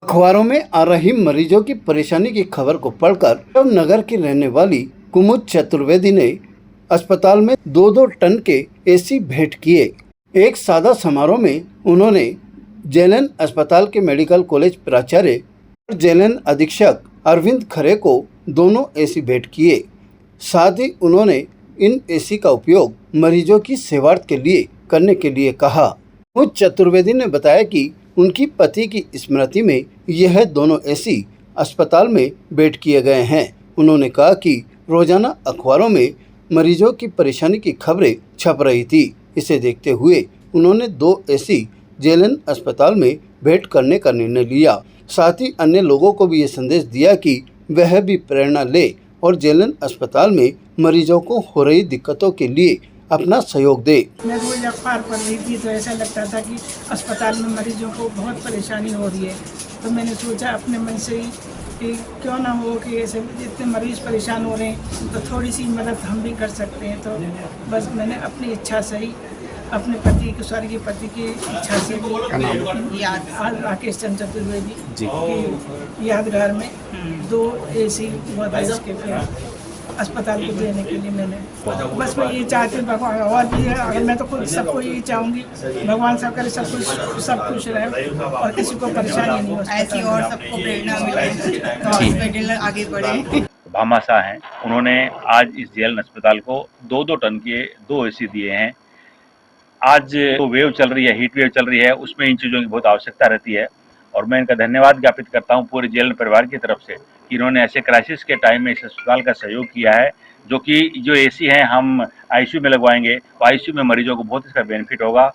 अखबारों में आ रही मरीजों की परेशानी की खबर को पढ़कर नगर की रहने वाली कुमुद चतुर्वेदी ने अस्पताल में 2-2 टन के एसी भेंट किए। एक सादा समारोह में उन्होंने जेएलएन अस्पताल के मेडिकल कॉलेज प्राचार्य और जेएलएन अधीक्षक अरविंद खरे को दोनों एसी भेंट किए। साथ ही उन्होंने इन एसी का उपयोग मरीजों की सेवार्थ के लिए करने के लिए कहा। कुमुद चतुर्वेदी ने बताया कि उनकी पति की स्मृति में यह दोनों एसी अस्पताल में भेंट किए गए हैं। उन्होंने कहा कि रोजाना अखबारों में मरीजों की परेशानी की खबरें छप रही थी। इसे देखते हुए उन्होंने 2 एसी जेएलएन अस्पताल में भेंट करने का निर्णय लिया। साथ ही अन्य लोगों को भी ये संदेश दिया कि वह भी प्रेरणा ले और जेएलएन अस्पताल में मरीजों को हो रही दिक्कतों के लिए अपना सहयोग दे। मैं रोज अखबार पढ़ रही थी तो ऐसा लगता था कि अस्पताल में मरीजों को बहुत परेशानी हो रही है, तो मैंने सोचा अपने मन से ही कि क्यों ना हो कि ऐसे जितने मरीज परेशान हो रहे हैं तो थोड़ी सी मदद हम भी कर सकते हैं। तो बस मैंने अपनी इच्छा से ही अपने पति के स्वर्गीय पति की इच्छा से आज राकेश चंद्र चतुर्वेदी की यादगार में 2 एसी के अस्पताल को देने के लिए मैंने बस मैं ये चाहती हूँ भगवान और भी है, अगर मैं तो खुद सबको यही चाहूँगी भगवान सब करे सब कुछ रहे और किसी को परेशानी नहीं हो ऐसी और सबको प्रेरणा मिले तो हॉस्पिटल आगे बढ़े। भामाशाह हैं, उन्होंने आज इस जेएलएन अस्पताल को 2-2 टन के 2 एसी दिए हैं। आज जो वेव चल रही है, हीट वेव चल रही है, उसमें इन चीज़ों की बहुत आवश्यकता रहती है और मैं इनका धन्यवाद ज्ञापित करता हूँ पूरे जेएलएन परिवार की तरफ से कि इन्होंने ऐसे क्राइसिस के टाइम में इस अस्पताल का सहयोग किया है। जो एसी हैं हम आईसीयू में लगवाएंगे तो आईसीयू में मरीजों को बहुत इसका बेनिफिट होगा।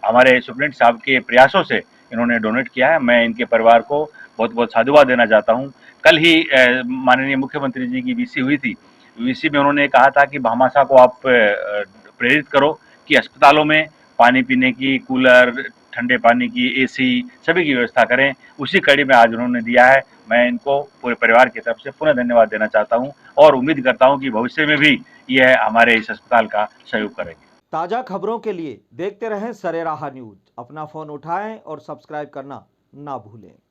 हमारे सुप्रिंटेंडेंट साहब के प्रयासों से इन्होंने डोनेट किया है। मैं इनके परिवार को बहुत बहुत साधुवाद देना चाहता हूँ। कल ही माननीय मुख्यमंत्री जी की वीसी हुई थी। वीसी में उन्होंने कहा था कि भामाशाह को आप प्रेरित करो कि अस्पतालों में पानी पीने की, कूलर, ठंडे पानी की, एसी सभी की व्यवस्था करें। उसी कड़ी में आज उन्होंने दिया है। मैं इनको पूरे परिवार की तरफ से पुनः धन्यवाद देना चाहता हूं और उम्मीद करता हूं कि भविष्य में भी यह हमारे इस अस्पताल का सहयोग करेंगे। ताज़ा खबरों के लिए देखते रहें सरेराह न्यूज। अपना फ़ोन उठाएं और सब्सक्राइब करना ना भूलें।